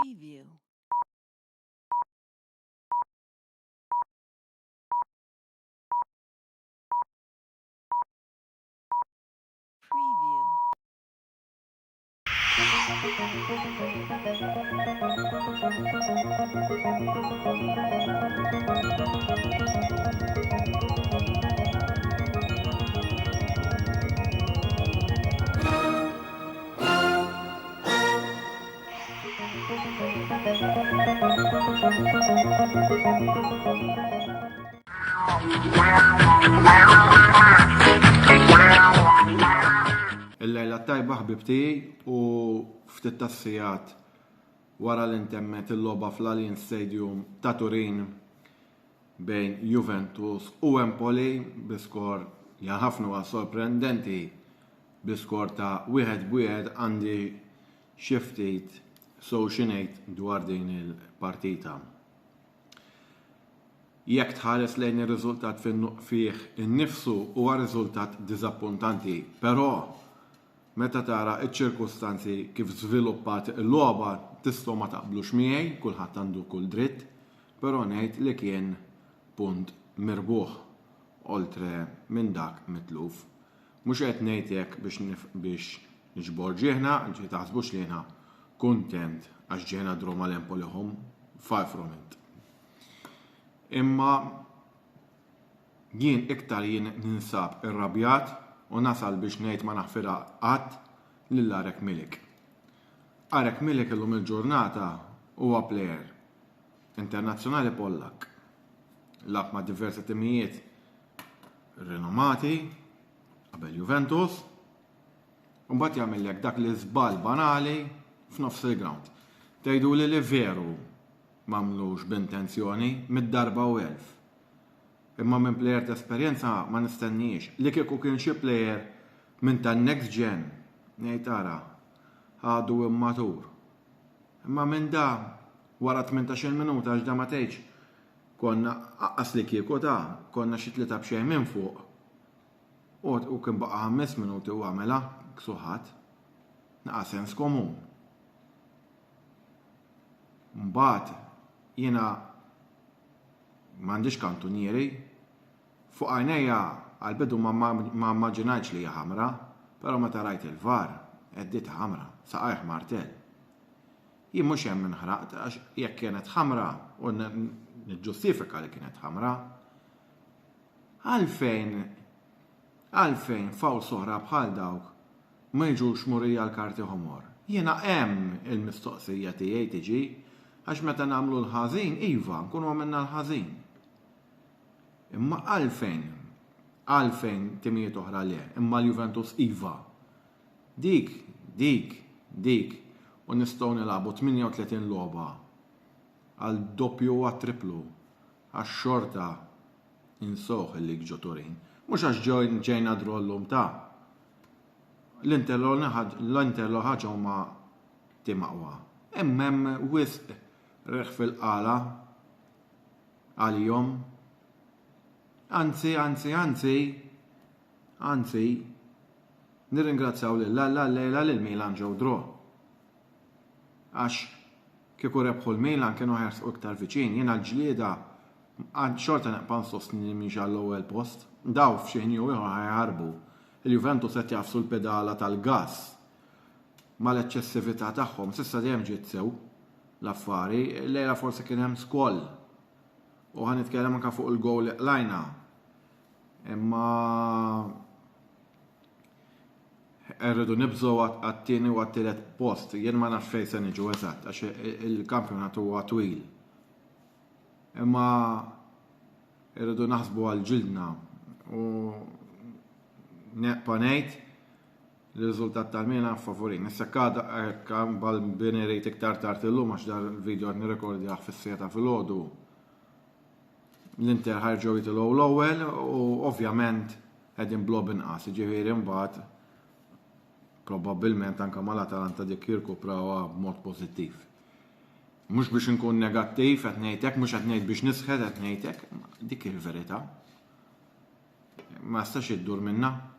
Preview. Preview. Il-lejla tajba ħbibti u ftit tassijat wara l-intemmet il-logħba fl-Allianz Stadium ta' Turin bejn Juventus u Empoli biskor ħafna sorprendenti biskor ta' 1-1 għandi xi ftit ngħid dwar din il-partita. Jekk tħares lejn ir-riżultat fih innifsu huwa riżultat diżappuntanti, però meta tara ċ-ċirkustanzi kif żviluppat il-logħba tistgħu ma taqblux miegħi, kulħadd għandu kull dritt, però ngħid li kien punt mirbuħ oltre minn dak mitluf. Mhux qed ngħid hekk biex niġbor ġieħna, ġi taħsbux li jiena kuntent għax ġieħna droma l-Empolihom, far from it. Imma jien iktar ninsab irrabjat u nasal biex ngħid ma naħfirha qatt lil Arek Milik. Arek Milik illum il-ġurnata huwa plejer internazzjonali Pollak. Lab ma' diversi timijiet rinomati qabel Juventus u mbagħad jagħmellek dak li żball banali f'nofs il-ground. Tgħiduli li veru m'għamlux b'intenzjoni mid-darba u elf. Imma minn plejer ta' esperjenza ma nistenniex li kieku kien xi plejer minn tan-next gen ngħid ara ħadu immatur. Imma minn da wara 18 minuta għax da ma tgħidx konna aqqas li kieku konna xi tlieta b'xejn minn fuq. U kien baqa' 5 minuti u għamela ksuħat naqa' sens komun. Mbagħad jiena m'għandix kantunieri fuq għajnejja għal-bidu ma immaġinajtx li hija ħamra, però meta rajt il-VAR għeddit ħamra, saqajh martell. Jien mhux hemm inħraqt għax jekk kienet ħamra u niġġustifika li kienet ħamra. Għalfejn fawl soħra bħal dawk ma jiġux murija l-karti ħomor. Jiena hemm il-mistoqsija tiegħi tiġi għax meta nagħmlu l-ħażin iva nkunu għamilna l-ħażin. Imma għalfejn timijiet oħra le, imma l-Juventus iva. Dik u nistgħu nilagħbu 38 logħba għal doppju u għat-triplu għax xorta insoħ il-lig ġo Turin. Mhux għax ġejna drollum ta' l-Inter ħaġa huma tim aqwa. Hemm wisq reħ fil-qala għalihom. Anzi, nirringrazzjaw lil Milan ġew dro. Għax kieku rebħu l-Milan kienu ħersqu iktar viċin, jiena l-ġlieda xorta neqpan sostni mhix għall-ewwel post. Daw f'xi ħin ieħor ħajħarbu. Il-Juventus qed jafsu l-pedala tal-gass mal-eċċessività tagħhom, s'issa dejjem ġiet sew l-affari, lejla forsi kien hemm skoll. U ħanitkellem anke fuq il-gowl li qlajna. Imma rridu nibżgħu għat-tieni u għat-tielet post, jien ma nafx fejn se niġu eżatt għax il-kampjonat huwa twil. Imma rridu naħsbu għal ġildna u neqpa' ngħid l-riżultat tal-Milan favorin. Issa kam bal-bini rejt iktar tard illum għax dar il-video għad nirrekordjah fis-sieta filgħodu. L-Inter ħarġu jitilgħu l-ewwel u ovvjament qegħdin blob inqas, jiġifieri mbagħad probabbilment anke mal-Atalanta dik jirkuprawha b'mod pożittiv. Mhux biex inkun negattiv qed ngħid hekk, mhux qed ngħid biex nisħed qed ngħid hekk, dik il-verità. Ma stax iddur minnha.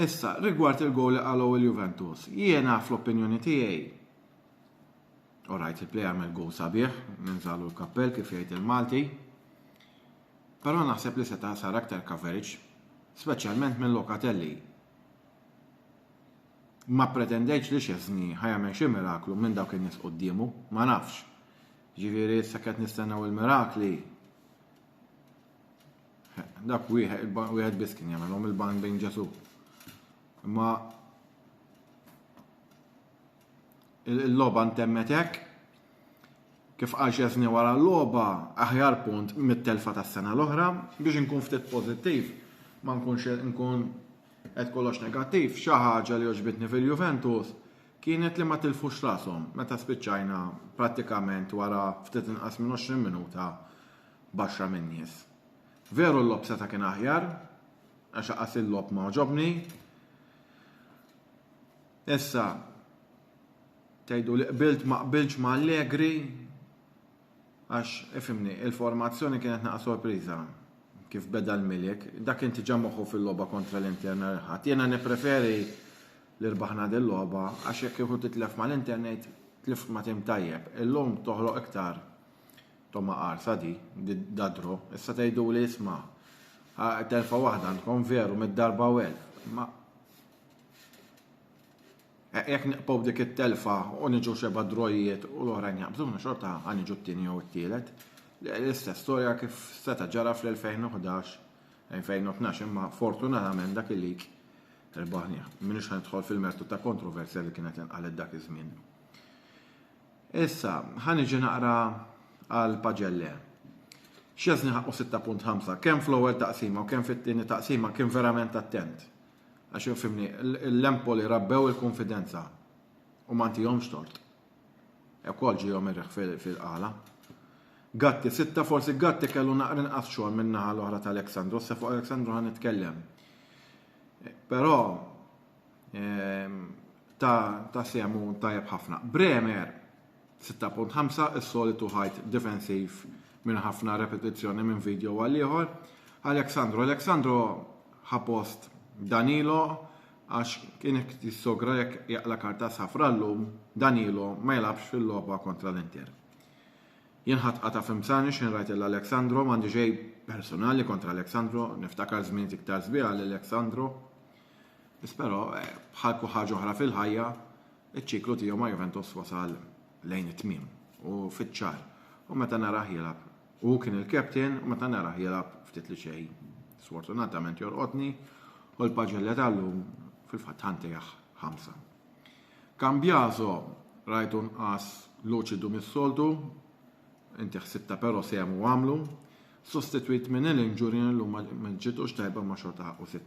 Issa, rigward il-gowl li qalu il-Juventus, jiena fl-opinjoni tiegħi Orajt il-play għamel go sabiħ, ninżalu l-kappell kif jgħid il-Malti. Però naħseb li seta' sar aktar coverage, speċjalment minn Locatelli. Ma pretendejx li Szczesny ħajamel xi miraklu minn dawk in-nies qudiemu, ma nafx. Ġifieri issa qed nistennew il-mirakli. Dak wieħed biss kien jagħmelhom il-ban bejn Ġesu. Imma il-logħba ntemmet hekk. Kif qal Szczesny wara l-logħba aħjar punt mit-telfa tas-sena l-oħra biex inkun ftit pożittiv ma nkunx nkun qed kollox negattiv. Xi ħaġa li oġbitni fil-Juventus kienet li ma tilfux rashom meta spiċċajna prattikament wara ftit inqas minn 20 minuta baxxa minn nies. Veru l-lob seta' kien aħjar għax qas il-lob ma ġobni. Issa tgħidu li qbilt ma qbilx ma' Allegri għax ifimni il-formazzjoni kienet naqa' sorpriża kif beda l-Milik. Dak inti ġammuħu fil-logħba kontra l-Inter ħadd. Jiena nippreferi li rbaħna dil-logħba għax jekk kieku titlef mal-internet tlift ma' tim tajjeb. Illum toħloq iktar Toma qarsa di dadru. Issa tgħidu li isma' telfa waħda għandkom veru mid-darba u ma jekk niqpow dik it-telfa u niġu xeba drojiet u l-oħrajn jaqbżuna xorta ħaniġu t-tieni jew it-tielet. L-istess storja kif seta' ġara fl-2011, 2012 imma fortunatament dak il-lik irbaħnieh. Minix ħanidħol fil-mertu ta' kontroversja li kienet inqalet dak iż-żmien. Issa ħaniġi naqra għal Paġelle. Szczesny ħaqqu 6.5 kemm fl-ewwel taqsima u kemm fit-tieni taqsima kien verament attent. Għax infimni, l-Empoli rabbew il-konfidenza u ma ntihomx tort. Ukoll ġihom irreħ fil-qala. Gatti, 6 forsi Gatti kellu naqra inqas xogħol min-naħa l-oħra tal-Aleksandru, issa fuq Aleksandru ħan nitkellem. Però ta' semu tajjeb ħafna. Bremer 6.5 is-solitu ħajt defensiv minn ħafna repetizzjoni minn video għal ieħor. Aleksandru ħapost Danilo għax kien jissogra jekk jaqla karta safra llum Danilo ma jilabx fil-logħba kontra l-Inter. Jien ħatqata f'imsani x'in rajt l-Aleksandru m'għandi xejn personali kontra Aleksandru, niftakar żmien iktar sbieħ l-Aleksandru. Però bħal kull ħaġa oħra fil-ħajja, iċ-ċiklu tiegħu ma' Juventus wasal lejn it-tmiem u fiċ-ċar. U meta narah jilab, u kien il-kapten u meta narah jilab ftit li xejn. Sfortunatament jorqodni u l-Paġelle tal-lum fil-fatt ħantejjaħ 5. Cambiaso rajtu nqas luċidu mis-soltu, inti ħsitta però sejmu għamlu, sostituit minn il-inġuri l-lum ma ġitux tajba ma xorta ħaqqu 6.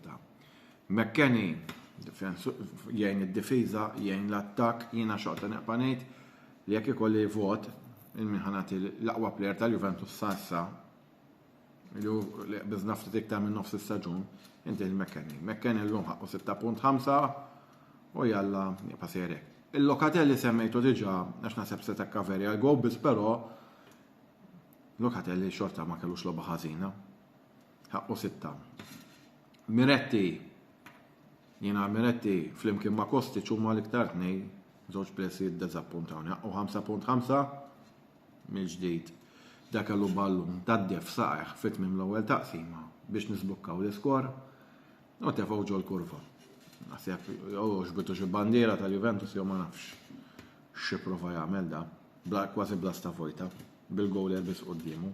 McKennie jgħin id-difiża, jgħin l-attak, jiena xorta neqpanejt li jekk ikolli vot il-minħanati l-aqwa plejer tal-Juventus sassa li bizna ftit iktar minn nofs is-staġun inti l-McKennie. McKennie l-lum ħaqqu 6.5 u jalla passerek. Il-Locatelli semmejtu diġà għax naħseb se takkaveri għal gobis, però Locatelli xorta ma kellux logħba ħażina. Ħaqqu 6. Miretti flimkien ma' Kostic huma l-iktar tnej żewġ plessi ddeżappuntawni. Ħaqqu 5.5 mill-ġdid. Dak kellu ballum tad-def saqeħ fit-tmiem l-ewwel taqsima biex nisbukkaw l-iskor u tefgħu ġol kurva. Naħseb ġbitu xi bandiera tal-Juventus jew ma nafx xi prova jagħmel da, kważi bla stavojta bil-gowl erbis qudiemu.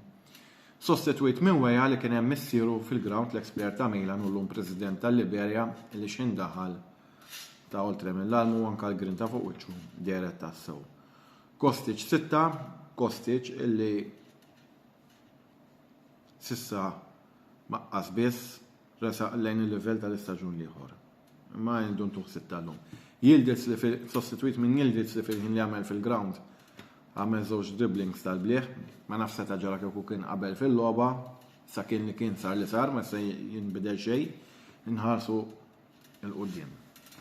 Sostituit minn wejja li kien hemm missieru fil-ground l-ekspert ta' Milan u llum President tal-Liberja li x'indaħal ta' oltre mill-almu anke l-grinta fuq wiċċu deret tas-sew. Kostic 6, Kostic illi sissa maqqas biss resaq lejn il-livell tal-istaġun ieħor. Ma jindun tuħ 6 llum. Yildiz li sostituit minn Yildiz li fil-ħin li għamel fil-ground għamel żewġ dribblings tal-blieħ, ma nafsa ta' ġara kieku kien qabel fil-logħba, sa kien li kien sar li sar, ma se jinbidel xejn, inħarsu il-qudiem.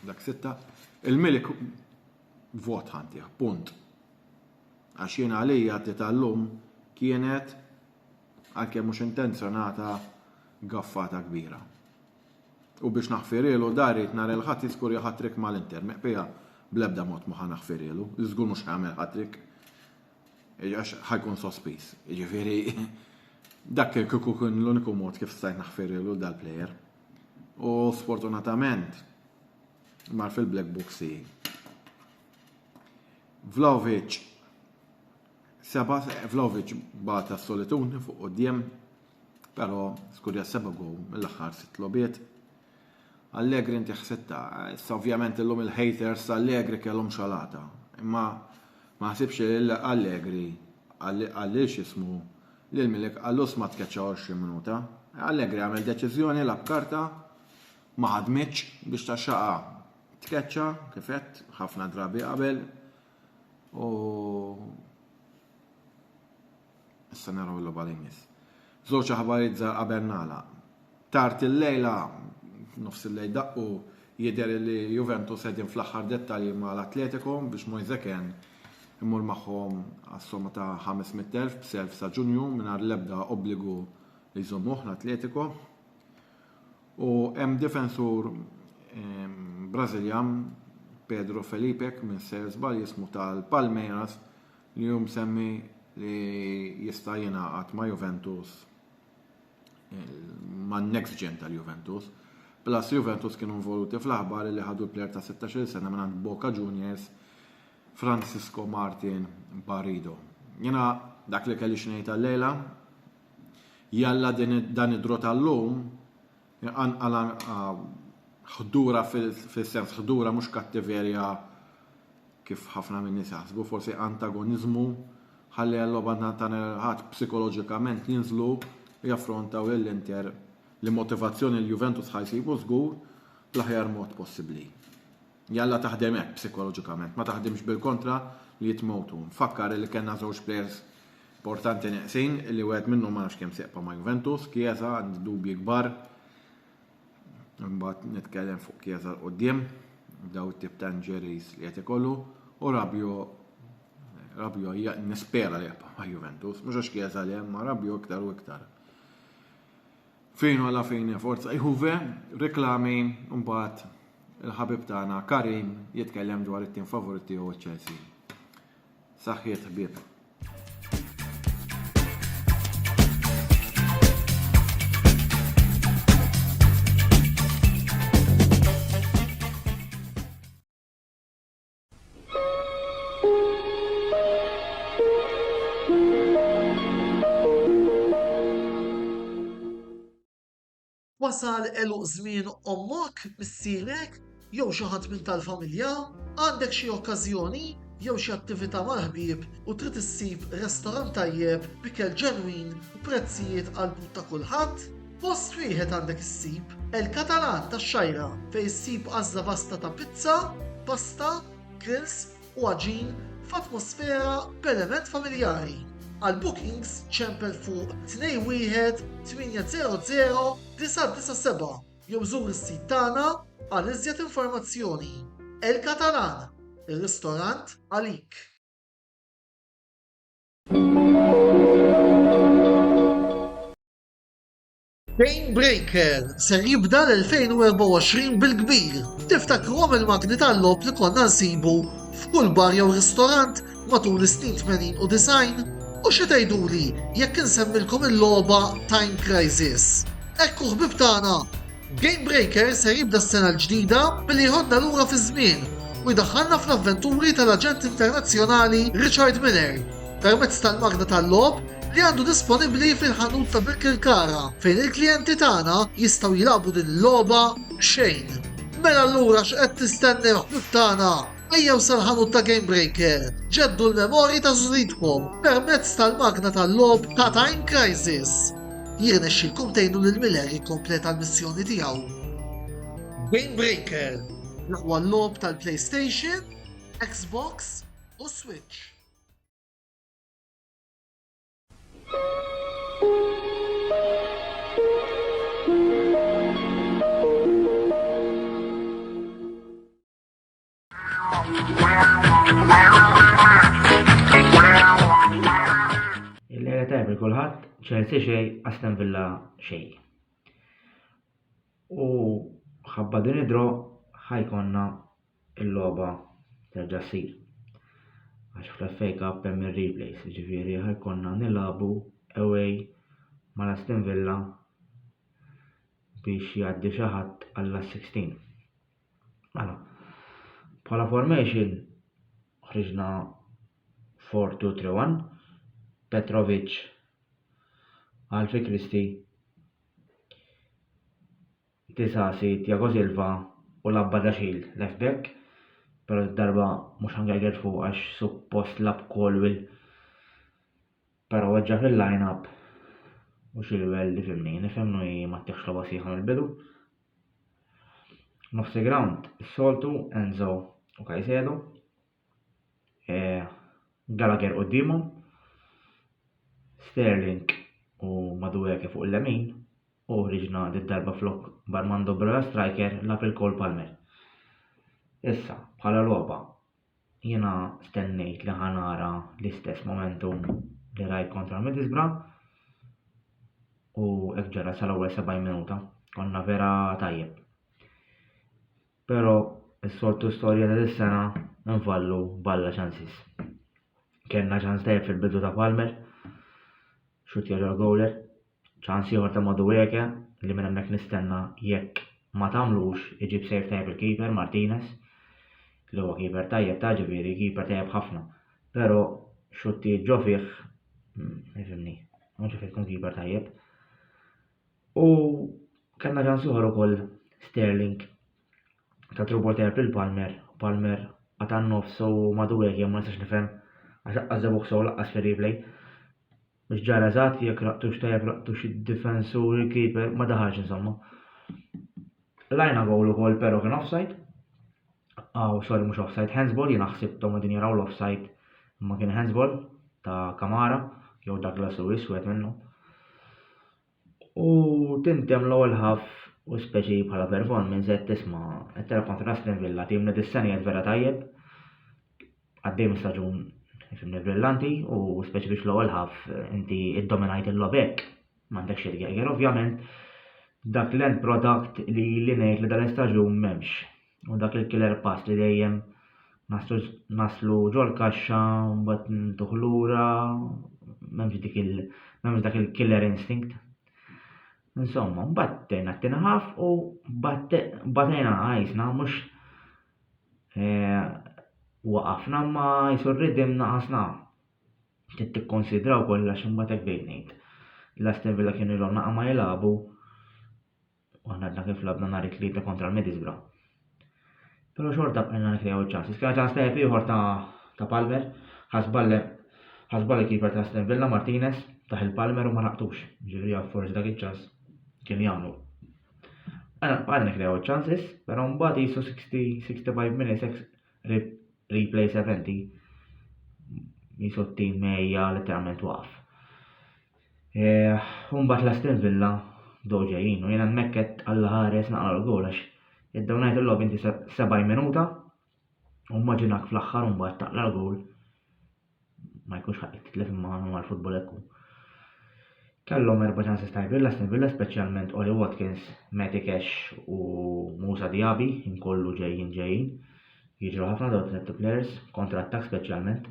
Dak 6. Il-Milik vot ħantih, punt. Għax jiena għalija tal-lum kienet għalkemm mhux intenzjonata gaffata kbira. U biex naħfirilu darit nar il-ħadd jiskur ħatrik mal-Inter, meqbija bl-ebda mod ma naħfirilu, żgur mhux ħamel ħatrik. għax ħajkun sospis. Ġifieri dak kieku kien l-uniku mod kif stajt naħfirilu dal-plejer. U sfortunatament mar fil-black boxi. Vlahovic bata s-solituni fuq quddiem, però skurja 7 gow mill-aħħar 6 lobiet. Allegri inti ħsitta, ovvjament illum il-haters Allegri kellhom xalata. Imma ma ħsibx Allegri għallix jismu l-Milik għallus ma tkeċċa 20 minuta. Allegri għamel deċiżjoni l-karta ma ħadmitx biex taxxaqa tkeċċa kifet ħafna drabi qabel u issa naraw l-logħba li jmiss. Żewġ aħbarijiet żgħar qabel nagħlaq. Tard il-lejla nofs il-lejl daqqu jidher li Juventus qegħdin fl-aħħar dettalji mal-Atletico biex Moiseken immur magħhom għas-somma ta' 500,000 b'self sa' Ġunju mingħajr l-ebda obbligu li jżommuh l-Atletico. U hemm difensur Brażiljan Pedro Felipe minn Salisbury jismu tal-Palmeiras li hu msemmi li jista' jingħaqad ma' Juventus ma' next gen tal-Juventus. Plus Juventus kienu involuti fl-aħbar li ħadu l-plejer ta' 16 sena minn Boca Juniors Francisco Martin Barrido. Jena dak li kelli xnejt tal-lejla jalla dan id-dro tal-lum għala ħdura fil-sens ħdura mhux kattiverja kif ħafna minn nies jaħsbu, forsi antagonizmu ħalli għall-logħba ħadd psikoloġikament jinżlu jaffrontaw l-Inter li motivazzjoni l-Juventus ħajsibu żgur bl-aħjar mod possibbli. Jalla taħdem hekk psikoloġikament, ma taħdimx bil-kontra li jitmotu. Nfakkar li kellna żewġ players importanti neqsin li wieħed minnhom ma nafx kemm seqpa ma' Juventus, Chiesa għandi dubji kbar. Imbagħad nitkellem fuq Chiesa l-qudiem, daw it-tip ta' injuries li qed ikollu u Rabiot nispera li jabqa' ma' Juventus, mhux għax Chiesa li hemm ma' Rabiot iktar u iktar. Fejn wara fejn forza Juve, reklami mbagħad il-ħabib tagħna Karim jitkellem dwar it-tim favoriti u Chelsea. Saħħiet ħbieb. Wasal eluq żmien ommok, missierek, jew xi ħadd minn tal-familja, għandek xi okkażjoni jew xi attività mal-ħbieb u trid issib restorant tajjeb b'ikel ġenwin u prezzijiet qalbut ta' kulħadd? Post wieħed għandek issib El-Katalan tax-Xajra fejn issib għażla vasta ta' pizza, pasta, grills u għaġin f'atmosfera b'element familjari. Għal bookings ċempel fuq 21 800 997 jew żur is-sit tagħna għal iżjed informazzjoni. El-Katalan, ir-ristorant għalik. Game Breaker ser jibda l-2024 bil-kbir. Tiftakruhom il-magni tal-lob li konna nsibu f'kull bar jew ristorant matul is-snin 80 u 90? U xi tgħiduli jekk insemmilkom il-logħba Time Crisis. Ekku ħbib tagħna, Game Breaker ser jibda s-sena l-ġdida billi jħodna lura fi żmien u jdaħħalna fl-avventuri tal-aġent internazzjonali Richard Miller permezz tal-magna tal-logħb li għandu disponibbli fil-ħanut ta' Birkirkara fejn il-klijenti tagħna jistgħu jilagħbu din il-logħba xejn. Mela allura x'qed tistennew ħbib tagħna? Ejjew sal-ħanut ta' Game Breaker, ġeddu l-memorji ta' żridkom permezz tal-magna tal-logħb ta' Time Crisis. Jirnexxilkom tgħinu lil Miller jikkompleta l-missjoni tiegħu. Game Breaker, l-aqwa logħb tal-PlayStation, Xbox u Switch. Il-lejla tajb kulħadd, Chelsea xej, Aston Villa xej. U ħabba din id-dro ħajkonna il-logħba terġa' ssir. għax fl-FA Cup hemm ir-replays, ġifieri ħajkonna nilagħbu away mal-Aston Villa biex jgħaddi xi ħadd għall-16. Mela, bħala formation ħriġna 4-2-3-1, Petrovic, Alfie Christie, Disasi, Thiago Silva u Labba-Daxil left back, però d-darba mhux ħangħajger fuq għax suppost lab Colwill, però weġġa fil-line-up u Chilwell li fimni, nifhemnu ma tieħx logħba sieħa mill-bidu. Nofsi ground, is-soltu Enzo u Caicedo, Gallagher qudiemhom, Sterling u Madueke fuq il-lemin u ħriġna d-darba flok Barmando Broja striker l-April Cole Palmer. Issa, bħala logħba, jiena stennejt li ħanara l-istess momentum li rajt kontra Middlesbrough u hekk ġara sal-ewwel 70 minuta, konna vera tajjeb. Però is-soltu storja ta' dis-sena nfallu balla chances. Kellna ċans tajjeb fil-bidu ta' Palmer, xut jaġar goaler, ċans ieħor ta' Madueke li minn hemmhekk nistenna jekk ma tagħmlux iġib sejf tajjeb il-keeper Martinez, li huwa keeper tajjeb ta' ġifieri keeper tajjeb ħafna, però xutti ġo fih, nifhimni, mhux ġifier tkun keeper tajjeb. U kellna ċans ieħor ukoll Sterling ta' trubol tajjeb lil Palmer għatan nofs u Madueke ma nistax nifhem għax għazzabuħ sew laqqas fir-replay. Biex ġara eżatt jekk raqtux tajjeb raqtux id-difensur il-keeper ma daħalx insomma. Lajna gowl ukoll però kien offside. Sorry mhux offside, handsball jiena ħsibthom qegħdin jaraw l-offside imma kien handsball ta' Kamara jew Douglas Lewis wieħed minnhom. U tintem l-ewwel ħaf u speċi bħala performance qed tisma' qed tara kontra Aston Villa timna dis-sena qed vera tajjeb. Għaddej mis-staġun nifhimni brillanti u speċi biex l-ewwel ħaf inti iddominajt il-logħba hekk m'għandekx il-għeger ovvjament dak l-end product li ngħid li dal-istaġun m'hemmx. U dak il-killer pass li dejjem naslu ġol kaxxa mbagħad ntuħ lura m'hemmx dak il-killer instinct. Insomma, mbagħad tejna t-tieni ħaf u batejna għajsna mhux waqafna ma jsur riddim naqasna. Trid tikkonsidraw kollox imbagħad hekk bejn ngħid. L-Aston Villa kienu ilhom naqa' ma jilagħbu u aħna għadna kif labna nhar it-tlieta kontra l-Middlesbrough. Però xorta bqajna nikrew iċ-ċansis. Kien ċans tajjeb ieħor ta' Palmer, ħasbal il-keeper ta' Aston Villa Martinez taħ il-Palmer u ma naqtux. Ġifieri forsi dak iċ-ċans kien jagħmlu. Bqajna nikrew iċ-ċansis, però mbagħad qisu 65 minutes replay 70 qisu t-tim mejja letteralment waqaf. Mbagħad l-Aston Villa do ġejjin u jiena hemmhekk Alla ħares naqra l-gowl għax id-dawnajt il-logħba inti 70 minuta u maġinak fl-aħħar u mbagħad taqla l-gowl ma jkunx ħaqq titlef imma mal-futbol hekk. Kellhom erba' ċansis tajbin l-Aston Villa speċjalment Oli Watkins, Matty Cash u Musa Diaby inkollu ġejjin. Jiġru ħafna dawn it players kontra attak speċjalment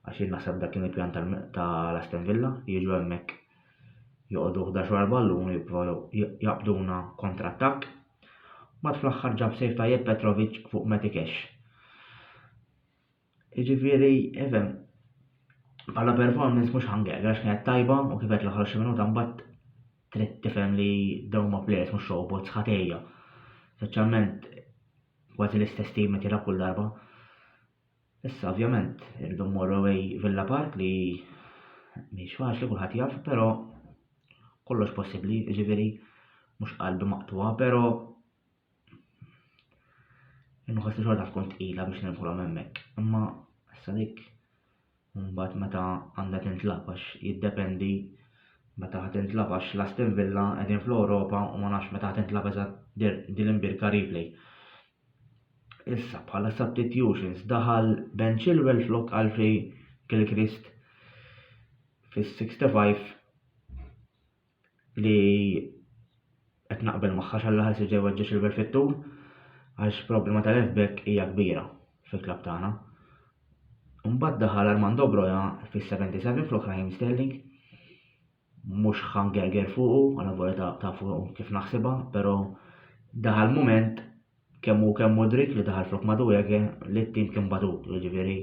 għax jien naħseb dak kien il-pjan tal-Aston Villa jiġu hemmhekk joqogħdu 11 ballun jippruvaw jaqbduna kontra attakk. Mat fl-aħħar ġab sejf tajjeb Petrovic fuq Matty Cash. Jiġifieri efhem bħala performance mhux ħangeq għax kienet tajba u kif qed l-aħħar xi minuta mbagħad trid tifhem li dawn ma players mhux robots ħatejja. Speċjalment kważi l-istess tim qed jilgħab kull darba. Issa ovvjament irridu mmorru away Villa Park li mhix faċli kulħadd jaf, però kollox possibbli, jiġifieri mhux qalbi maqtuha, però inħoss li xorta tkun tqila biex nidħulhom hemmhekk. Imma issa dik mbagħad meta għandha tintlab għax jiddependi meta ħad tintlab għax l-Aston Villa qegħdin fl-Ewropa u ma nafx meta ħad tintlab eżatt din l-imbirka replay. Issa bħala substitutions daħal Ben Chilwell flok Alfie Gilchrist fis-65 li qed naqbel magħha x'alla ħalsi ġew Chilwell fit-tul għax problema tal-left back hija kbira fil-klabb tagħna. Mbagħad daħal Armando Broja fis-77 flok Raheem Sterling. Mhux ħangerger fuqu, għal volja ta' fuq kif naħsibha, però daħal mument kemm mudrik li daħal flok Madueke li t-tim kien batut, jiġifieri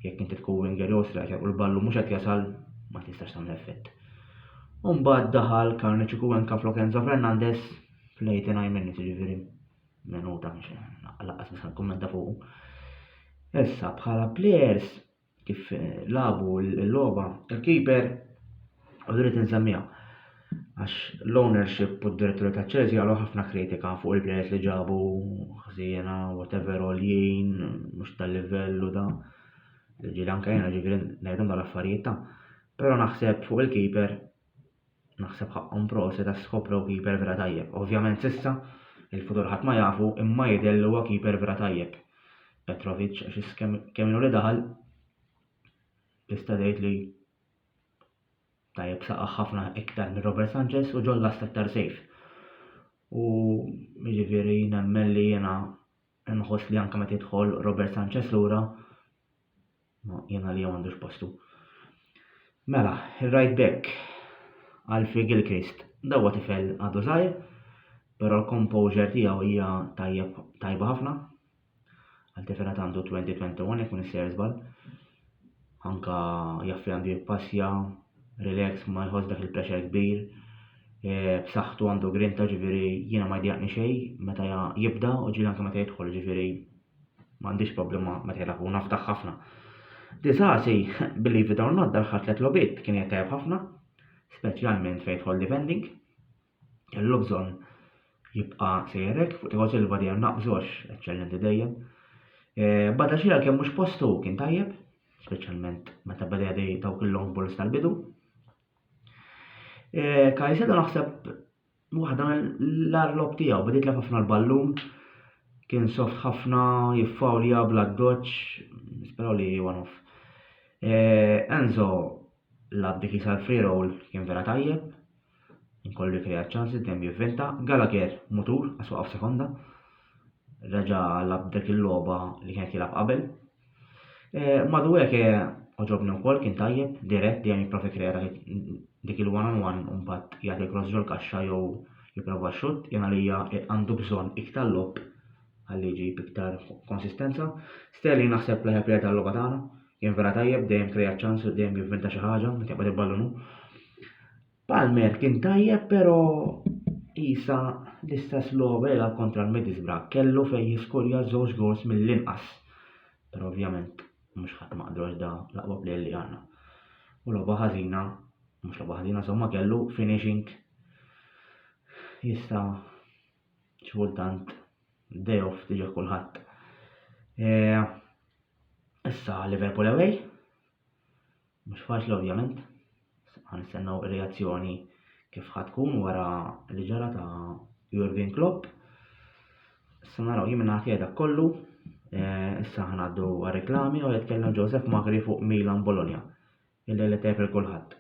jekk inti tkun winger jew striker u l-ballu mhux qed jasal ma tistax tagħmel effett. U mbagħad daħal Carney Chukwuemeka flok Enzo Fernandez fl-89 minutes, jiġifieri minuta laqqas nista' nkummenta fuqu. Issa bħala players kif labu l-logħba, il-keeper u rrid insemmiha għax l-ownership u d-direttori ta' Chelsea għalu ħafna kritika fuq il-players li ġabu ħsiena, whatever għoljien, mhux tal-livell u da. Ġieli anke jiena ġifieri ngħidhom dal-affarijiet ta'. Però naħseb fuq il-keeper naħseb ħaqhom proset għax skoprew keeper vera tajjeb. Ovvjament s'issa il-futur ħadd ma jafu imma jidher li huwa keeper vera tajjeb. Petrovic għax kemm li daħal tista' tgħid li tajjeb saqaħ ħafna iktar minn Robert Sanchez u ġolla aktar safe. U jiġifieri nemmen li jiena nħoss li anke meta jidħol Robert Sanchez lura jiena li m'għandux postu. Mela, il-right back Alfie Gilchrist dawwa tifel għadu żgħir, però l-composure tiegħu hija tajba ħafna. Għal tifel għandu 2021 jekk ma żball. Anka jaffi għandu jippassja, relax, ma jħoss dak il-pressure kbir, b'saħħtu għandu grinta, ġifieri jiena ma jdjaqni xejn meta jibda u ġieli anke meta jidħol, ġifieri m'għandix problema meta jilagħbu naftaħ ħafna. Disasi, believe it or not, daħħal 3 lobiet kien jattajab ħafna, speċjalment fejn jidħol defending. Kellu bżonn jibqa' sejrek, fuq Thiago Silva dejjem naqbżux, eċċellenti dejjem. Bada xira kemm mhux postu kien tajjeb, speċjalment meta beda jgħaddi dawk il-long balls tal-bidu. Kajsedo naħseb waħda l-arlob tiegħu bdiet lef ħafna l-ballum, kien soft ħafna, jiffawlja bla dodge, nisperaw li one off. Enzo lab dik jisal free roll kien vera tajjeb, inkollu jkreat chances dejjem jivventa. Gallagher mutur aswaq f'sekonda, reġa' lab dik il-logħba li kienet jilab qabel. Madueke oġobni wkoll kien tajjeb, dirett dejjem jipprova jkreata dik il-one-on-one u mbagħad jagħti cross ġol kaxxa jew jipprova xut, jiena li għandu bżonn iktar lob ħalli jġib iktar konsistenza. Sterling naħseb l-ħer player tal-logħba tagħna, kien vera tajjeb, dejjem kreat ċans, dejjem jivventa xi ħaġa, meta jaqbad il-ballonu. Palmer kien tajjeb, però isa l-istess logħba ilha kontra l-Middlesbrough kellu fejn jiskorja 2 goals mill-inqas. Però ovvjament mhux ħadd maqdrux da l-aqwa player li għandna. U logħba ħażina, mhux logħba ħażina, insomma kellu finishing jista' x'kultant day off tiġi kulħadd. Issa Liverpool away, mhux faċli ovvjament, ħanistennew ir-reazzjoni kif ħatkun wara li ġara ta' Jurgen Klopp. Issa naraw jien nagħti dak kollu, issa ħanaddu għar-reklami u jitkellem Joseph Magri fuq Milan Bologna. Il-lejla tepel kulħadd.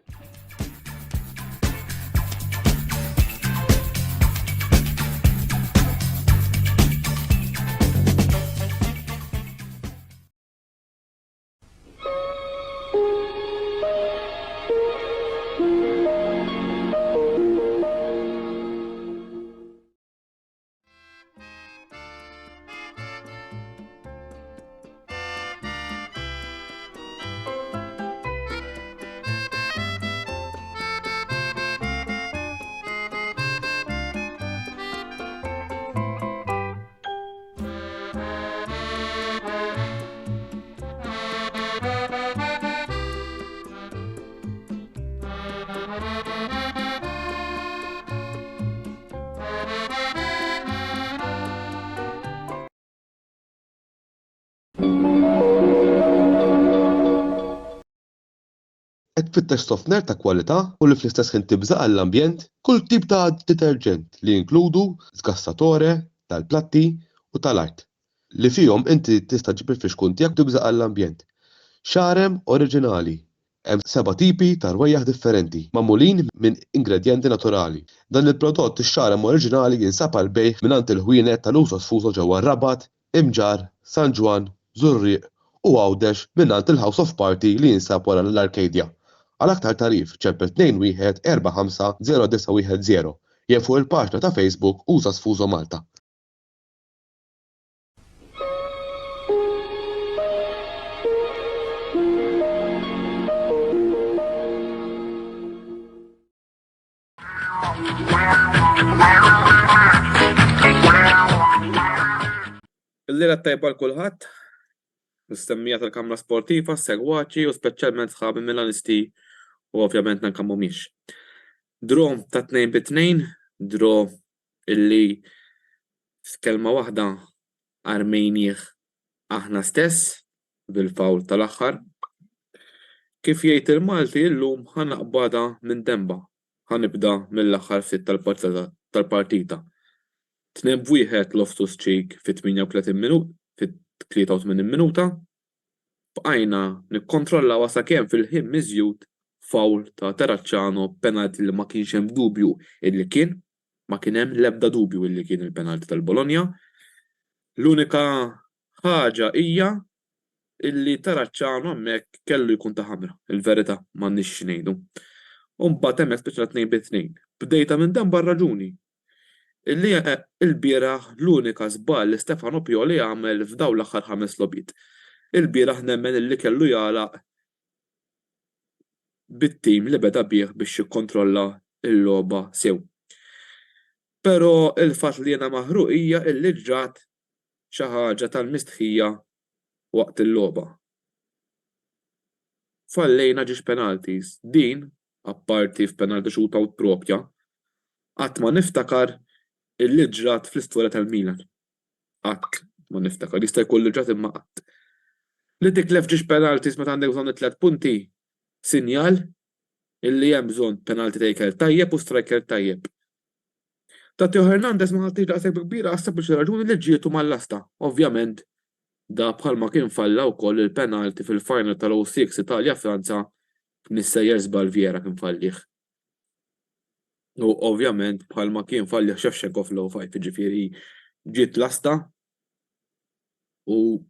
Qed tfittex sofner ta' kwalità u li fl-istess ħin tibża' għall-ambjent kull tip ta' deterġent li jinkludu skassatore tal-platti u tal-art li fihom inti tista' ġib il-fixkun tiegħek tibża' għall-ambjent. Xarem oriġinali. Hemm 7 tipi ta' rwejjaħ differenti magħmulin minn ingredjenti naturali. Dan il-prodott ix-xarem oriġinali jinsab għal bejgħ mingħand il-ħwienet tal-Usos Fuso ġewwa Rabat, Imġar, San Ġwan, Żurrieq u għawdex minnant il-House of Party li jinsab wara l-Arcadia. Għal aktar tarif ċeppel 21-45-0910 jew fuq il-paġna ta' Facebook Uża Sfużo Malta. Il-lejla tajba l-kulħadd, mistemmija tal-Kamra Sportiva, segwaċi u speċjalment sħabi Milanisti u ovvjament nanka mhumiex. Dro ta' 2-2, dro illi f'kelma waħda armejnieh aħna stess bil-fawl tal-aħħar. Kif jgħid il-Malti illum ħanaqbada minn demba, ħanibda mill-aħħar ftit tal-partita. 2-1 Loftus-Cheek fit-38 minut, fit-83 minuta, bqajna nikkontrollaw sakemm fil-ħin miżjud fawl ta' Terracciano, penalti li ma kienx hemm dubju illi kien, ma kien hemm l-ebda dubju illi kien il-penalti tal-Bologna. L-unika ħaġa hija illi Terracciano hemmhekk kellu jkun ta' ħamra, il-verità m'għandniex ngħidu. U mbagħad hemmhekk speċjal 2-2. Bdejta minn dan raġuni. Illi il-bieraħ l-unika żball li Stefano Pioli għamel f'dawn l-aħħar 5 logħbiet. Il-bieraħ nemmen illi kellu jagħlaq bit-tim li beda bih biex jikkontrolla l-logħba sew. Però il-fatt li jiena maħruq hija illi ġrat xi ħaġa tal-mistħija waqt il-logħba. Fallejna ġiex penalties. Din, apparti f'penalti shootout propja, qatt ma niftakar illi ġrat fl-istorja tal-Milan. Qatt ma niftakar, jista' jkun li ġrat imma qatt. Li tiklef ġiex penalties meta għandek bżonn 3 punti, sinjal illi hemm bżonn penalty taker tajjeb u striker tajjeb. Teo Hernandez ma ħadtix daqshekk kbira għas sempliċi raġuni li ġietu mal-lasta. Ovvjament, da bħalma kien falla wkoll il-penalti fil-final tal-06 Italja-Franza nissejjer żball Vjera kien fallih. U ovvjament bħalma kien fallih Shevchenko fl-05, ġifieri ġiet lasta u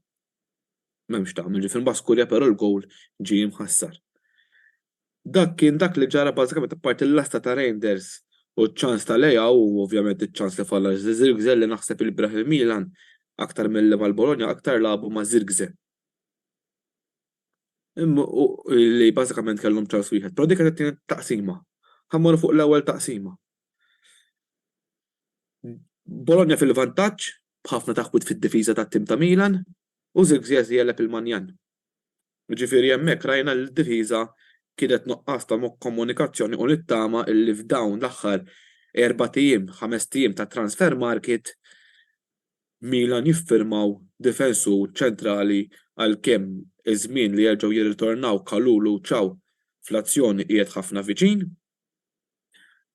m'hemmx tagħmel ġifier Baskurja però l-gowl ġie mħassar. Dak kien dak li ġara bażikament apparti l-lasta ta' Reinders u ċ-ċans ta' Leja u ovvjament iċ-ċans li falla Zirkzee li naħseb il-braħ il-Milan aktar mill mal-Bologna aktar labu ma' Zirkzee. Li bażikament kellhom ċans wieħed, però dik kienet it-tieni taqsima. Ħammorru fuq l-ewwel taqsima. Bologna fil-vantaġġ b'ħafna taħwit fid-difiża tat-tim ta' Milan u Zirkzee jeleb il-Manjan. Ġifieri hemmhekk rajna l-difiża kienet noqqas ta' komunikazzjoni u nittama illi f'dawn l-aħħar 4 ijiem, 5 ijiem ta' transfer market Milan jiffirmaw difensur ċentrali għalkemm iż-żmien li jerġgħu jirritornaw Kalulu u Ċaw fl-azzjoni qiegħed ħafna viċin,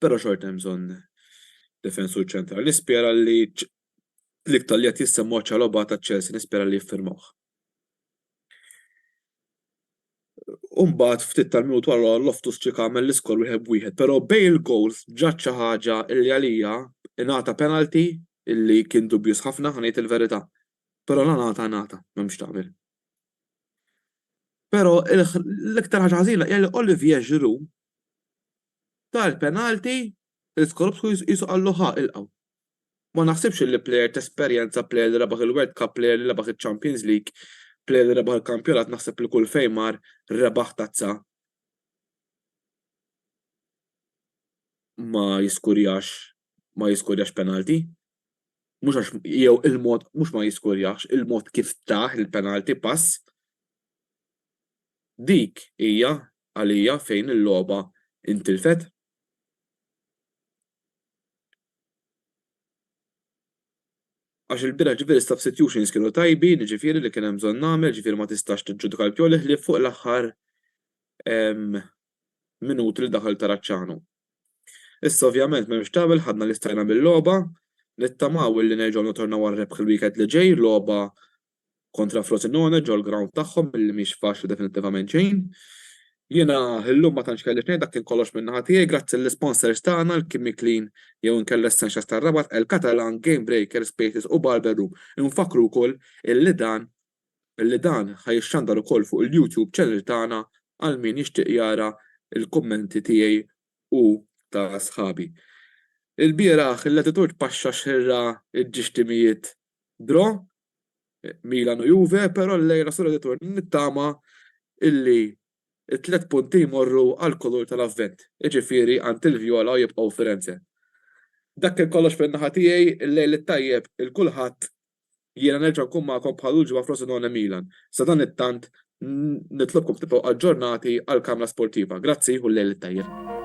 però xorta hemm bżonn difensur ċentrali. Nispera li l-iktar li qed jissemmu Ċaloba ta' Chelsea nispera li jiffirmawh. Mbagħad ftit tal-minut wara Loftus-Cheek għamel l-iskor 1-1, però bejn il-goals ġat xi ħaġa li għalija ingħata penalty illi kien dubjus ħafna ħanejt il-verità. Però ngħata m'hemmx tagħmel. Però l-iktar ħaġa ħażina hija li Olivier Giroud tal-penalty il-Skorupsku jisu qallu ilqgħu. Ma naħsibx li plejer ta' esperjenza, plejer li rebaħ il-World Cup, plejer li rebaħ il-Champions League, plejer li rebaħ il-kampjonat naħseb li kull fejn mar rebaħ tazza ma jiskurjax penalty. Mhux għax jew il-mod mhux ma jiskurjax, il-mod kif taħ il-penalty pass. Dik hija għalija fejn il-logħba intilfet. Għax il-bira ġifieri substitutions kienu tajbin, ġifieri li kien hemm bżonn nagħmel, ġifieri ma tistax tiġġudika l-Pioli li fuq l-aħħar minuti li daħal Terracciano. Issa ovvjament m'hemmx tagħmel ħadna li stajna mill-logħba, nittamaw li nerġgħu nitornaw għar-rebħ il-weekend li ġej, logħba kontra Frosinone ġol ground tagħhom milli mhix faċli definitivament xejn. Jiena llum ma tantx kelli xejn dak kien kollox minn naħa tiegħi grazzi l-sponsors tagħna l-Kimmi Clean jew inkella Essentials tar-Rabat, El Catalan, Game Breaker, Spaces u Barber Room. Infakru wkoll illi dan illi dan ħajxxandar ukoll fuq il-YouTube channel tagħna għal min jixtieq jara il-kummenti tiegħi u ta' sħabi. Il-bieraħ il-latitur tpaxxa xirra ġġixtimijiet draw Milan u Juve, però l-lejla sur editur nittama illi it-tlet punti jmorru għal kolur tal-avvent, iġifieri għand il-vjola u jibqgħu Firenze. Dak kollox fin-naħa tiegħi il-lejl it-tajjeb il-kulħadd jiena nerġa' nkun magħkom bħal ġimgħa Frosinone Milan. Sa dan it-tant nitlobkom tibqgħu aġġornati għall-Kamra Sportiva. Grazzi u l-lejl it-tajjeb.